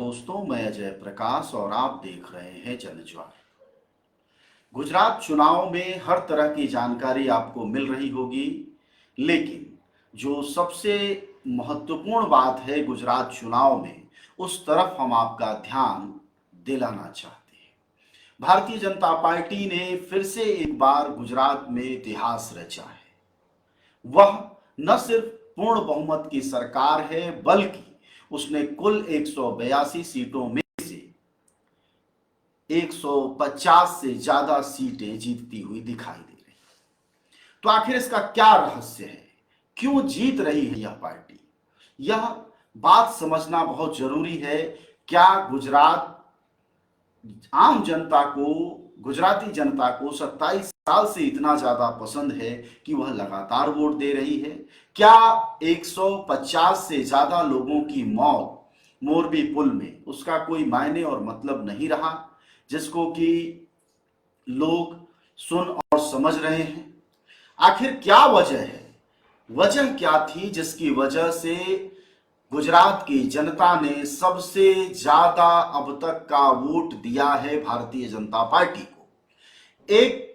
दोस्तों, मैं अजय प्रकाश और आप देख रहे हैं जनज्वार। गुजरात चुनाव में हर तरह की जानकारी आपको मिल रही होगी, लेकिन जो सबसे महत्वपूर्ण बात है गुजरात चुनाव में, उस तरफ हम आपका ध्यान दिलाना चाहते हैं। भारतीय जनता पार्टी ने फिर से एक बार गुजरात में इतिहास रचा है। वह न सिर्फ पूर्ण बहुमत की सरकार है, बल्कि उसने कुल 182 सीटों में से 150 से ज्यादा सीटें जीतती हुई दिखाई दे रही। तो आखिर इसका क्या रहस्य है? क्यों जीत रही है यह पार्टी? यह बात समझना बहुत जरूरी है। क्या आम जनता को, गुजराती जनता को 27 साल से इतना ज्यादा पसंद है कि वह लगातार वोट दे रही है? क्या 150 से ज्यादा लोगों की मौत मोरबी पुल में, उसका कोई मायने और मतलब नहीं रहा, जिसको कि लोग सुन और समझ रहे हैं? आखिर क्या वजह है? वजह क्या थी जिसकी वजह से गुजरात की जनता ने सबसे ज्यादा अब तक का वोट दिया है भारतीय जनता पार्टी को? एक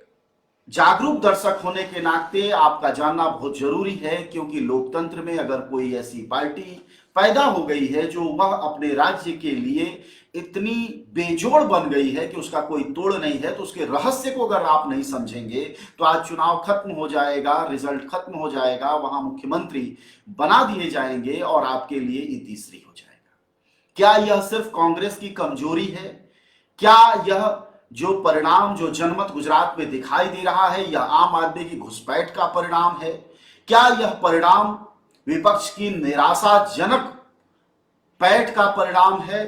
जागरूक दर्शक होने के नाते आपका जानना बहुत जरूरी है, क्योंकि लोकतंत्र में अगर कोई ऐसी पार्टी पैदा हो गई है जो वह अपने राज्य के लिए इतनी बेजोड़ बन गई है कि उसका कोई तोड़ नहीं है, तो उसके रहस्य को अगर आप नहीं समझेंगे तो आज चुनाव खत्म हो जाएगा, रिजल्ट खत्म हो जाएगा, वहां मुख्यमंत्री बना दिए जाएंगे और आपके लिए इतिश्री हो जाएगा। क्या यह सिर्फ कांग्रेस की कमजोरी है? क्या यह जो परिणाम, जो जनमत गुजरात में दिखाई दे रहा है, यह आम आदमी की घुसपैठ का परिणाम है? क्या यह परिणाम विपक्ष की निराशाजनक पैठ का परिणाम है?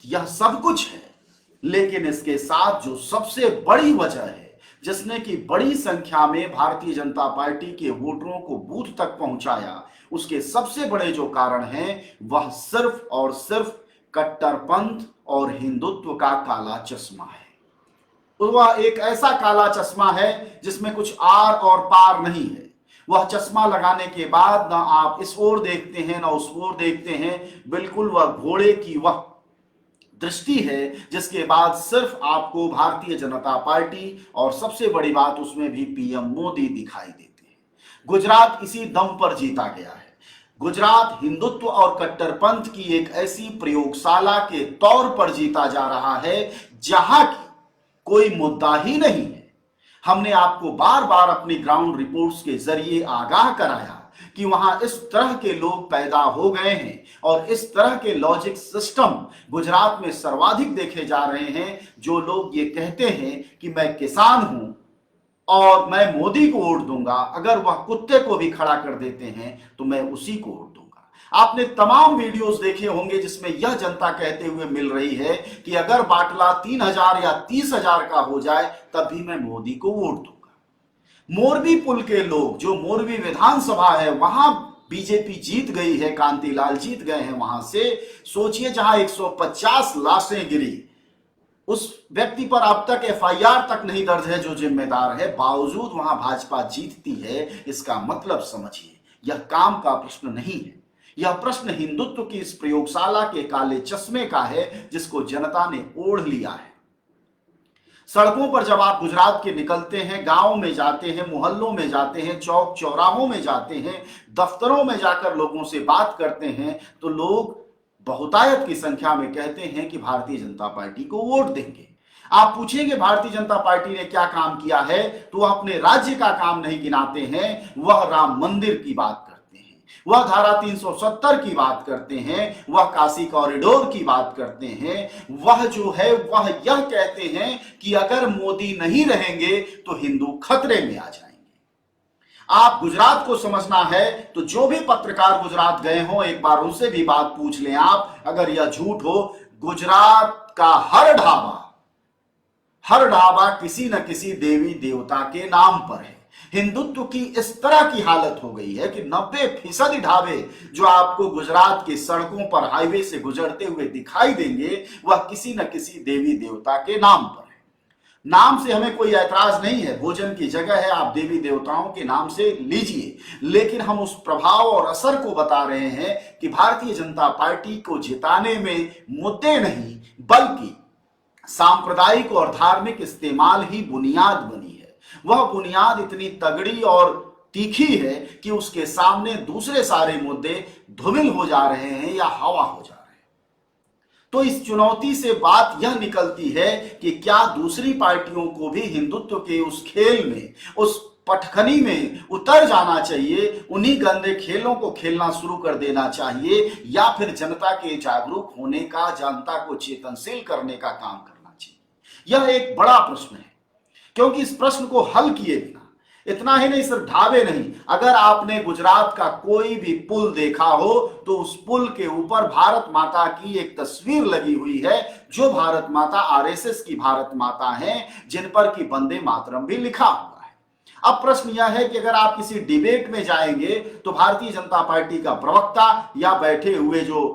यह सब कुछ है, लेकिन इसके साथ जो सबसे बड़ी वजह है, जिसने की बड़ी संख्या में भारतीय जनता पार्टी के वोटरों को बूथ तक पहुंचाया, उसके सबसे बड़े जो कारण हैं, वह सिर्फ और सिर्फ कट्टरपंथ और हिंदुत्व का काला चश्मा है। वह एक ऐसा काला चश्मा है जिसमें कुछ आर और पार नहीं है। वह चश्मा लगाने के बाद ना आप इस ओर देखते हैं ना उस ओर देखते हैं, बिल्कुल वह घोड़े की वह दृष्टि है जिसके बाद सिर्फ आपको भारतीय जनता पार्टी और सबसे बड़ी बात उसमें भी पीएम मोदी दिखाई देते हैं। गुजरात इसी दम पर जीता गया है। गुजरात हिंदुत्व और कट्टरपंथ की एक ऐसी प्रयोगशाला के तौर पर जीता जा रहा है जहां की कोई मुद्दा ही नहीं है। हमने आपको बार बार अपनी ग्राउंड रिपोर्ट्स के जरिए आगाह कराया कि वहां इस तरह के लोग पैदा हो गए हैं और इस तरह के लॉजिक सिस्टम गुजरात में सर्वाधिक देखे जा रहे हैं। जो लोग ये कहते हैं कि मैं किसान हूं और मैं मोदी को वोट दूंगा, अगर वह कुत्ते को भी खड़ा कर देते हैं तो मैं उसी को वोट दूंगा। आपने तमाम वीडियोस देखे होंगे जिसमें यह जनता कहते हुए मिल रही है कि अगर बाटला 3,000 या 30,000 का हो जाए तब भी मैं मोदी को वोट दूंगा। मोरबी पुल के लोग, जो मोरबी विधानसभा है, वहां बीजेपी जीत गई है, कांतिलाल जीत गए हैं वहां से। सोचिए, जहां 150 लाशें गिरी, उस व्यक्ति पर अब तक एफआईआर तक नहीं दर्ज है जो जिम्मेदार है, बावजूद वहां भाजपा जीतती है। इसका मतलब समझिए, यह काम का प्रश्न नहीं है, यह प्रश्न हिंदुत्व की इस प्रयोगशाला के काले चश्मे का है जिसको जनता ने ओढ़ लिया है। सड़कों पर जब आप गुजरात के निकलते हैं, गांव में जाते हैं, मोहल्लों में जाते हैं, चौक चौराहों में जाते हैं, दफ्तरों में जाकर लोगों से बात करते हैं, तो लोग बहुतायत की संख्या में कहते हैं कि भारतीय जनता पार्टी को वोट देंगे। आप पूछेंगे भारतीय जनता पार्टी ने क्या काम किया है, तो वह अपने राज्य का काम नहीं गिनाते हैं, वह राम मंदिर की बात करते हैं, वह धारा 370 की बात करते हैं, वह काशी कॉरिडोर की बात करते हैं, वह जो है वह यह कहते हैं कि अगर मोदी नहीं रहेंगे तो हिंदू खतरे में आ जाएंगे। आप गुजरात को समझना है तो जो भी पत्रकार गुजरात गए हो, एक बार उनसे भी बात पूछ लें आप, अगर यह झूठ हो। गुजरात का हर ढाबा किसी न किसी देवी देवता के नाम पर है। हिंदुत्व की इस तरह की हालत हो गई है कि 90% ढाबे जो आपको गुजरात की सड़कों पर हाईवे से गुजरते हुए दिखाई देंगे, वह किसी न किसी देवी देवता के नाम पर है। नाम से हमें कोई ऐतराज नहीं है, भोजन की जगह है, आप देवी देवताओं के नाम से लीजिए, लेकिन हम उस प्रभाव और असर को बता रहे हैं कि भारतीय जनता पार्टी को जिताने में मुद्दे नहीं बल्कि सांप्रदायिक और धार्मिक इस्तेमाल ही बुनियाद बनी है। वह बुनियाद इतनी तगड़ी और तीखी है कि उसके सामने दूसरे सारे मुद्दे धूमिल हो जा रहे हैं या हवा हो जा रहे हैं। तो इस चुनौती से बात यह निकलती है कि क्या दूसरी पार्टियों को भी हिंदुत्व के उस खेल में, उस पटखनी में उतर जाना चाहिए, उन्हीं गंदे खेलों को खेलना शुरू कर देना चाहिए, या फिर जनता के जागरूक होने का, जनता को चेतनशील करने का काम करना चाहिए। यह एक बड़ा प्रश्न है, क्योंकि इस प्रश्न को हल किए बिना, इतना ही नहीं सिर्फ ढाबे नहीं, अगर आपने गुजरात का कोई भी पुल देखा हो तो उस पुल के ऊपर भारत माता की एक तस्वीर लगी हुई है, जो भारत माता आरएसएस की भारत माता हैं, जिन पर कि वंदे मातरम भी लिखा हुआ है। अब प्रश्न यह है कि अगर आप किसी डिबेट में जाएंगे तो भारतीय जनता पार्टी का प्रवक्ता या बैठे हुए जो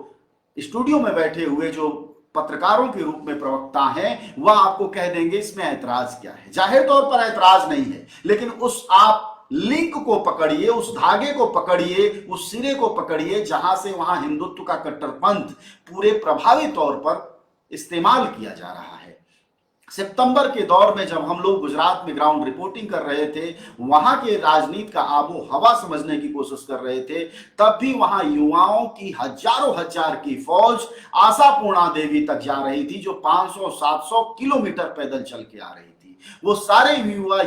स्टूडियो में बैठे हुए जो पत्रकारों के रूप में प्रवक्ता हैं, वह आपको कह देंगे इसमें ऐतराज क्या है। जाहिर तौर पर ऐतराज नहीं है, लेकिन उस आप लिंक को पकड़िए, उस धागे को पकड़िए, उस सिरे को पकड़िए जहां से वहां हिंदुत्व का कट्टरपंथ पूरे प्रभावी तौर पर इस्तेमाल किया जा रहा है। सितंबर के दौर में जब हम लोग गुजरात में ग्राउंड रिपोर्टिंग कर रहे थे, वहां के राजनीति का आबो हवा समझने की कोशिश कर रहे थे, तब भी वहां युवाओं की हजारों हजार की फौज आशापूर्णा देवी तक जा रही थी, जो 500-700 किलोमीटर पैदल चल के आ रही थी। वो सारे युवा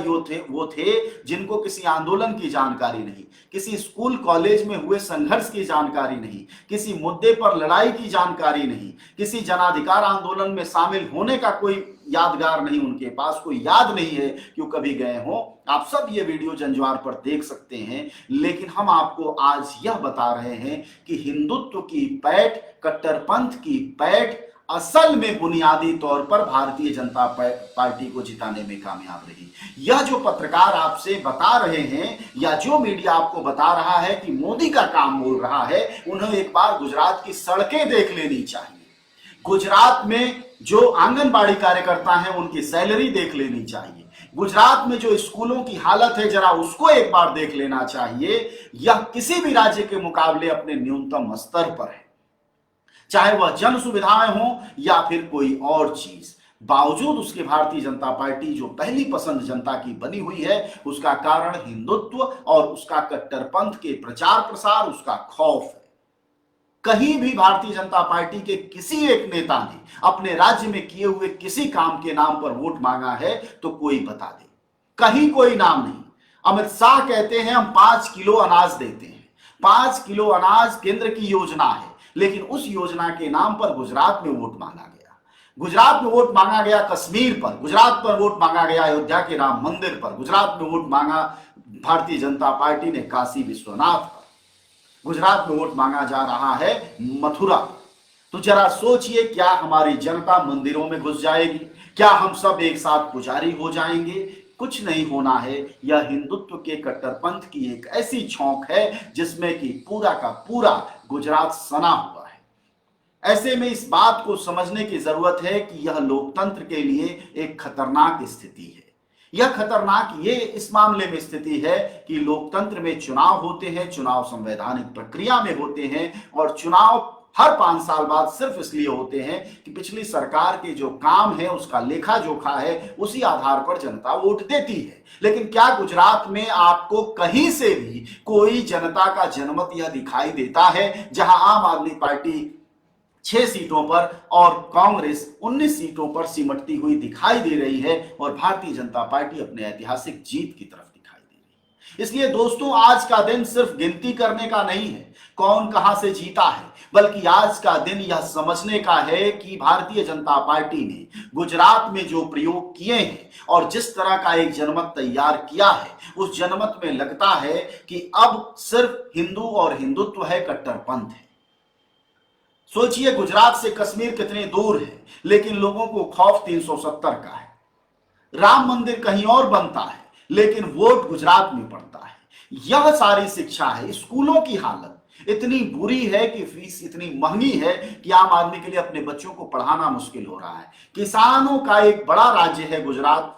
वो थे जिनको किसी आंदोलन की जानकारी नहीं, किसी स्कूल कॉलेज में हुए संघर्ष की जानकारी नहीं, किसी मुद्दे पर लड़ाई की जानकारी नहीं, किसी जनाधिकार आंदोलन में शामिल होने का कोई यादगार नहीं, उनके पास कोई याद नहीं है कि वो कभी गए हो। आप सब ये वीडियो जंजवार पर देख सकते हैं, लेकिन हम आपको आज यह बता रहे हैं कि हिंदुत्व की पैठ, कट्टरपंथ की पैठ असल में बुनियादी तौर पर भारतीय जनता पार्टी को जिताने में कामयाब रही। यह जो पत्रकार आपसे बता रहे हैं या जो मीडिया आपको बता रहा है कि मोदी का काम बोल रहा है, उन्हें एक बार गुजरात की सड़कें देख लेनी चाहिए। गुजरात में जो आंगनबाड़ी कार्यकर्ता हैं उनकी सैलरी देख लेनी चाहिए। गुजरात में जो स्कूलों की हालत है जरा उसको एक बार देख लेना चाहिए। यह किसी भी राज्य के मुकाबले अपने न्यूनतम स्तर पर है, चाहे वह जन सुविधाएं हो या फिर कोई और चीज। बावजूद उसके भारतीय जनता पार्टी जो पहली पसंद जनता की बनी हुई है, उसका कारण हिंदुत्व और उसका कट्टरपंथ के प्रचार प्रसार, उसका खौफ है। कहीं भी भारतीय जनता पार्टी के किसी एक नेता ने अपने राज्य में किए हुए किसी काम के नाम पर वोट मांगा है तो कोई बता दे, कहीं कोई नाम नहीं। अमित शाह कहते हैं हम 5 किलो अनाज देते हैं, 5 किलो अनाज केंद्र की योजना है, लेकिन उस योजना के नाम पर गुजरात में वोट मांगा गया। गुजरात में वोट मांगा गया कश्मीर पर, गुजरात पर वोट मांगा गया अयोध्या के राम मंदिर पर, गुजरात में वोट मांगा भारतीय जनता पार्टी ने काशी विश्वनाथ पर, गुजरात में वोट मांगा जा रहा है मथुरा। तो जरा सोचिए, क्या हमारी जनता मंदिरों में घुस जाएगी? क्या हम सब एक साथ पुजारी हो जाएंगे? कुछ नहीं होना है। यह हिंदुत्व के कट्टरपंथ की एक ऐसी छौंक है जिसमें कि पूरा का पूरा गुजरात सना हुआ है। ऐसे में इस बात को समझने की जरूरत है कि यह लोकतंत्र के लिए एक खतरनाक स्थिति है। यह खतरनाक ये इस मामले में स्थिति है कि लोकतंत्र में चुनाव होते हैं, चुनाव संवैधानिक प्रक्रिया में होते हैं, और चुनाव हर 5 साल बाद सिर्फ इसलिए होते हैं कि पिछली सरकार के जो काम है उसका लेखा जोखा है, उसी आधार पर जनता वोट देती है। लेकिन क्या गुजरात में आपको कहीं से भी कोई जनता का जनमत यह दिखाई देता है, जहां आम आदमी पार्टी 6 सीटों पर और कांग्रेस 19 सीटों पर सिमटती हुई दिखाई दे रही है और भारतीय जनता पार्टी अपने ऐतिहासिक जीत की तरफ दिखाई दे रही है? इसलिए दोस्तों, आज का दिन सिर्फ गिनती करने का नहीं है कौन कहां से जीता है, बल्कि आज का दिन यह समझने का है कि भारतीय जनता पार्टी ने गुजरात में जो प्रयोग किए हैं और जिस तरह का एक जनमत तैयार किया है, उस जनमत में लगता है कि अब सिर्फ हिंदू और हिंदुत्व है, कट्टरपंथ है। सोचिए, गुजरात से कश्मीर कितने दूर है, लेकिन लोगों को खौफ 370 का है। राम मंदिर कहीं और बनता है, लेकिन वोट गुजरात में पड़ता है। यह सारी शिक्षा है, स्कूलों की हालत, इतनी बुरी है कि फीस इतनी महंगी है कि आम आदमी के लिए अपने बच्चों को पढ़ाना मुश्किल हो रहा है। किसानों का एक बड़ा राज्य है गुजरात,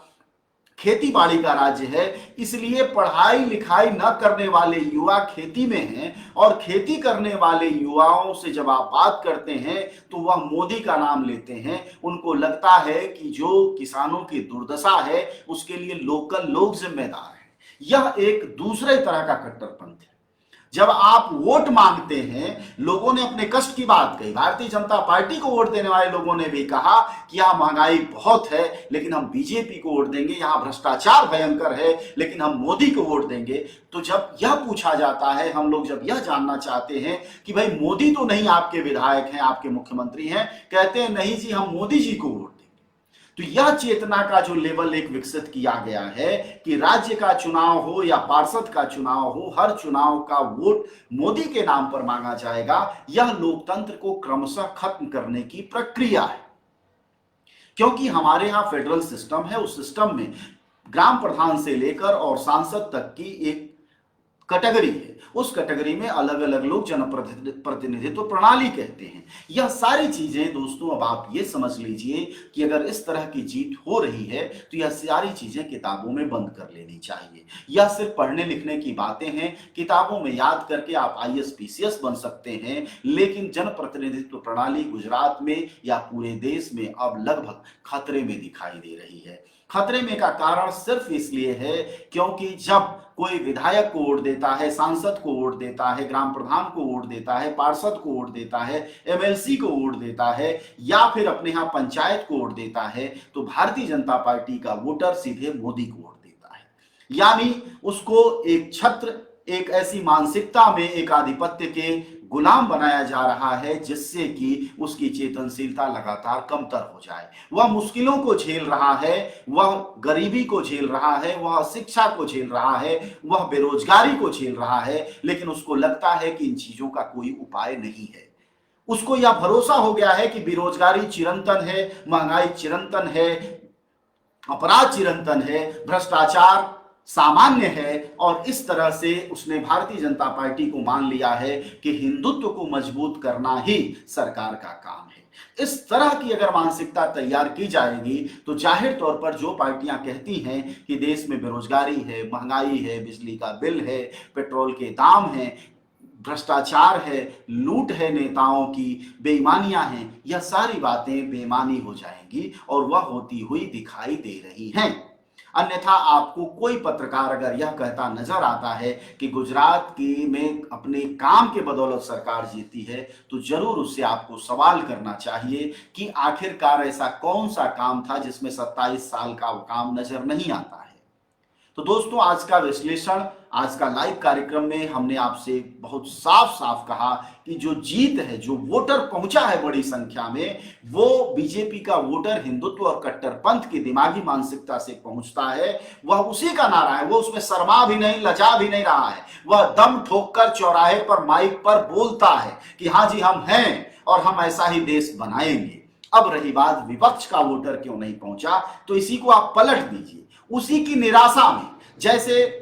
खेती बाड़ी का राज्य है, इसलिए पढ़ाई लिखाई न करने वाले युवा खेती में हैं, और खेती करने वाले युवाओं से जब आप बात करते हैं तो वह मोदी का नाम लेते हैं। उनको लगता है कि जो किसानों की दुर्दशा है उसके लिए लोकल लोग जिम्मेदार हैं। यह एक दूसरे तरह का कट्टरपंथ है। जब आप वोट मांगते हैं, लोगों ने अपने कष्ट की बात कही, भारतीय जनता पार्टी को वोट देने वाले लोगों ने भी कहा कि यहां महंगाई बहुत है लेकिन हम बीजेपी को वोट देंगे, यहां भ्रष्टाचार भयंकर है लेकिन हम मोदी को वोट देंगे। तो जब यह पूछा जाता है, हम लोग जब यह जानना चाहते हैं कि भाई मोदी तो नहीं आपके विधायक हैं, आपके मुख्यमंत्री हैं, कहते हैं नहीं जी हम मोदी जी को वोट। तो यह चेतना का जो लेवल एक विकसित किया गया है कि राज्य का चुनाव हो या पार्षद का चुनाव हो, हर चुनाव का वोट मोदी के नाम पर मांगा जाएगा, यह लोकतंत्र को क्रमशः खत्म करने की प्रक्रिया है। क्योंकि हमारे यहां फेडरल सिस्टम है, उस सिस्टम में ग्राम प्रधान से लेकर और सांसद तक की एक कैटेगरी है, उस कैटेगरी में अलग अलग लोग जनप्रतिनिधित्व प्रणाली कहते हैं। यह सारी चीजें दोस्तों, अब आप ये समझ लीजिए कि अगर इस तरह की जीत हो रही है तो यह सारी चीजें किताबों में बंद कर लेनी चाहिए। यह सिर्फ पढ़ने लिखने की बातें हैं, किताबों में याद करके आप आईएएस पीसीएस बन सकते हैं, लेकिन जनप्रतिनिधित्व प्रणाली गुजरात में या पूरे देश में अब लगभग खतरे में दिखाई दे रही है। खतरे में का कारण सिर्फ इसलिए है क्योंकि जब कोई विधायक को वोट देता है, सांसद को वोट देता है, ग्राम प्रधान को वोट देता है, पार्षद को वोट देता है, एमएलसी को वोट देता है या फिर अपने यहां पंचायत को वोट देता है, तो भारतीय जनता पार्टी का वोटर सीधे मोदी को वोट देता है। यानी उसको एक छत्र, एक ऐसी मानसिकता में एक आधिपत्य के गुलाम बनाया जा रहा है जिससे कि उसकी चेतनशीलता लगातार कमतर हो जाए। वह मुश्किलों को झेल रहा है, वह गरीबी को झेल रहा है, वह शिक्षा को झेल रहा है, वह बेरोजगारी को झेल रहा है, लेकिन उसको लगता है कि इन चीजों का कोई उपाय नहीं है। उसको यह भरोसा हो गया है कि बेरोजगारी चिरंतन है, महंगाई चिरंतन है, अपराध चिरंतन है, भ्रष्टाचार सामान्य है, और इस तरह से उसने भारतीय जनता पार्टी को मान लिया है कि हिंदुत्व को मजबूत करना ही सरकार का काम है। इस तरह की अगर मानसिकता तैयार की जाएगी तो जाहिर तौर पर जो पार्टियां कहती हैं कि देश में बेरोजगारी है, महंगाई है, बिजली का बिल है, पेट्रोल के दाम है, भ्रष्टाचार है, लूट है, नेताओं की बेईमानियां हैं, यह सारी बातें बेईमानी हो जाएंगी और वह होती हुई दिखाई दे रही हैं। अन्यथा आपको कोई पत्रकार अगर यह कहता नजर आता है कि गुजरात की में अपने काम के बदौलत सरकार जीती है, तो जरूर उससे आपको सवाल करना चाहिए कि आखिरकार ऐसा कौन सा काम था जिसमें 27 साल का वो काम नजर नहीं आता है। तो दोस्तों, आज का विश्लेषण, आज का लाइव कार्यक्रम में हमने आपसे बहुत साफ साफ कहा कि जो जीत है, जो वोटर पहुंचा है बड़ी संख्या में, वो बीजेपी का वोटर हिंदुत्व और कट्टरपंथ की दिमागी मानसिकता से पहुंचता है। वह उसी का नारा है, वो उसमें शर्मा भी नहीं, लजा भी नहीं रहा है। वह दम ठोककर चौराहे पर माइक पर बोलता है कि हाँ जी हम हैं और हम ऐसा ही देश बनाएंगे। अब रही बात विपक्ष का वोटर क्यों नहीं पहुंचा, तो इसी को आप पलट दीजिए। उसी की निराशा में, जैसे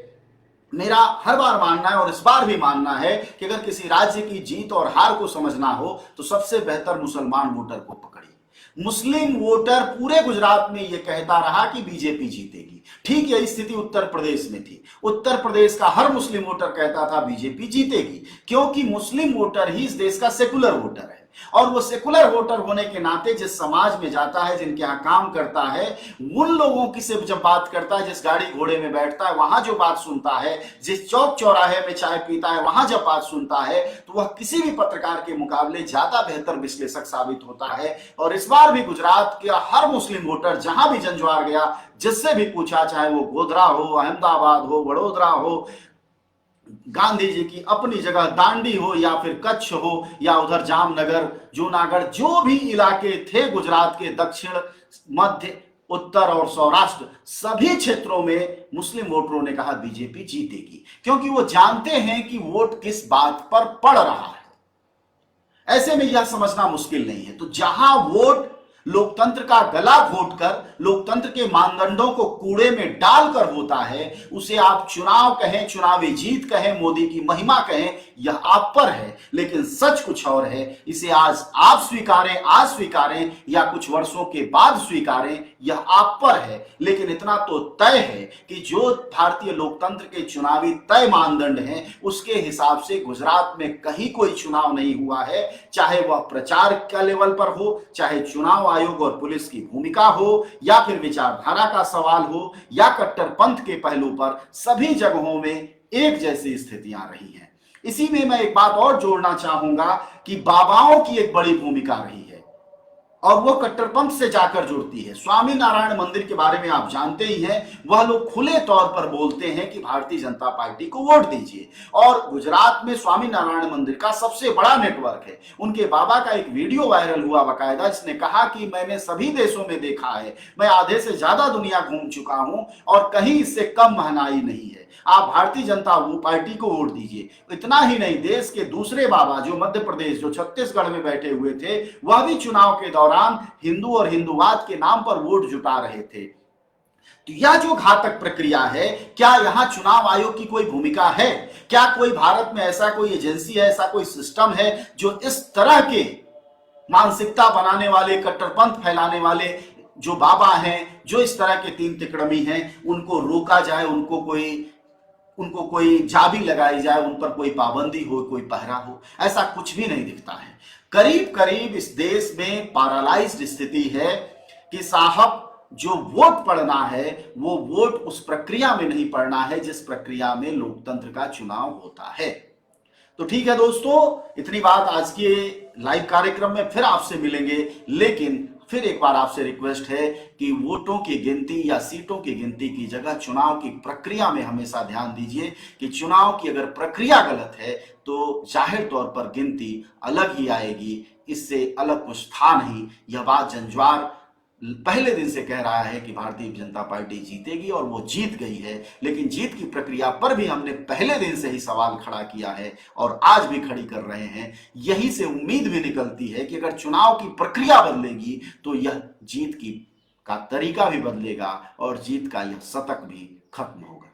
मेरा हर बार मानना है और इस बार भी मानना है कि अगर किसी राज्य की जीत और हार को समझना हो तो सबसे बेहतर मुसलमान वोटर को पकड़िए। मुस्लिम वोटर पूरे गुजरात में यह कहता रहा कि बीजेपी जीतेगी। ठीक यही स्थिति उत्तर प्रदेश में थी। उत्तर प्रदेश का हर मुस्लिम वोटर कहता था बीजेपी जीतेगी, क्योंकि मुस्लिम वोटर ही इस देश का सेकुलर वोटर है। और वो सेकुलर वोटर होने के नाते जिस समाज में जाता है, जिनके यहाँ काम करता है, उन लोगों की से जब बात करता है, जिस गाड़ी घोड़े में बैठता है वहां जो बात सुनता है, जिस चौक चौराहे में चाय पीता है वहां जब बात सुनता है, तो वह किसी भी पत्रकार के मुकाबले ज्यादा बेहतर विश्लेषक साबित होता है। और इस बार भी गुजरात के हर मुस्लिम वोटर जहां भी जंजवार गया, जिससे भी पूछा, चाहे वो गोधरा हो, अहमदाबाद हो, वडोदरा हो, गांधी जी की अपनी जगह दांडी हो या फिर कच्छ हो या उधर जामनगर, जूनागढ़, जो भी इलाके थे गुजरात के दक्षिण, मध्य, उत्तर और सौराष्ट्र, सभी क्षेत्रों में मुस्लिम वोटरों ने कहा बीजेपी जीतेगी, क्योंकि वो जानते हैं कि वोट किस बात पर पड़ रहा है। ऐसे में यह समझना मुश्किल नहीं है। तो जहां वोट लोकतंत्र का गला घोटकर, लोकतंत्र के मानदंडों को कूड़े में डालकर होता है, उसे आप चुनाव कहें, चुनावी जीत कहें, मोदी की महिमा कहें, यह आप पर है, लेकिन सच कुछ और है। इसे आज आप स्वीकारें या कुछ वर्षों के बाद स्वीकारें, यह आप पर है। लेकिन इतना तो तय है कि जो भारतीय लोकतंत्र के चुनावी तय मानदंड हैं, उसके हिसाब से गुजरात में कहीं कोई चुनाव नहीं हुआ है, चाहे वह प्रचार का लेवल पर हो, चाहे चुनाव आयोग और पुलिस की भूमिका हो, या फिर विचारधारा का सवाल हो, या कट्टरपंथ के पहलू पर, सभी जगहों में एक जैसी स्थितियां रही हैं। इसी में मैं एक बात और जोड़ना चाहूंगा कि बाबाओं की एक बड़ी भूमिका रही है और वो कट्टरपंथ से जाकर जुड़ती है। स्वामी नारायण मंदिर के बारे में आप जानते ही हैं, वह लोग खुले तौर पर बोलते हैं कि भारतीय जनता पार्टी को वोट दीजिए, और गुजरात में स्वामी नारायण मंदिर का सबसे बड़ा नेटवर्क है। उनके बाबा का एक वीडियो वायरल हुआ बाकायदा, जिसने कहा कि मैंने सभी देशों में देखा है, मैं आधे से ज्यादा दुनिया घूम चुका हूं और कहीं इससे कम महंगाई नहीं है, आप भारतीय जनता पार्टी को वोट दीजिए। इतना ही नहीं, देश के दूसरे बाबा जो मध्य प्रदेश, जो छत्तीसगढ़ में बैठे हुए थे, वह भी चुनाव के दौरान हिंदू और हिंदूवाद के नाम पर वोट जुटा रहे थे। तो यह जो घातक प्रक्रिया है, क्या यहां चुनाव आयोग की कोई भूमिका है? क्या कोई भारत में ऐसा कोई एजेंसी है, ऐसा कोई सिस्टम है जो इस तरह के मानसिकता बनाने वाले, कट्टरपंथ फैलाने वाले जो बाबा हैं, जो इस तरह के तीन तिकड़मी हैं, उनको रोका जाए, उनको कोई जाबी लगाई जाए, उन पर कोई पाबंदी हो, कोई पहरा हो? ऐसा कुछ भी नहीं दिखता है। करीब करीब इस देश में पैरालाइज्ड स्थिति है कि साहब, जो वोट पड़ना है वो वोट उस प्रक्रिया में नहीं पड़ना है जिस प्रक्रिया में लोकतंत्र का चुनाव होता है। तो ठीक है दोस्तों, इतनी बात आज के लाइव कार्यक्रम में, फिर आपसे मिलेंगे। लेकिन फिर एक बार आपसे रिक्वेस्ट है कि वोटों की गिनती या सीटों की गिनती की जगह चुनाव की प्रक्रिया में हमेशा ध्यान दीजिए कि चुनाव की अगर प्रक्रिया गलत है तो जाहिर तौर पर गिनती अलग ही आएगी, इससे अलग कुछ था नहीं। यह बात जंजवार पहले दिन से कह रहा है कि भारतीय जनता पार्टी जीतेगी और वो जीत गई है, लेकिन जीत की प्रक्रिया पर भी हमने पहले दिन से ही सवाल खड़ा किया है और आज भी खड़ी कर रहे हैं। यही से उम्मीद भी निकलती है कि अगर चुनाव की प्रक्रिया बदलेगी तो यह जीत का तरीका भी बदलेगा और जीत का यह शतक भी खत्म होगा।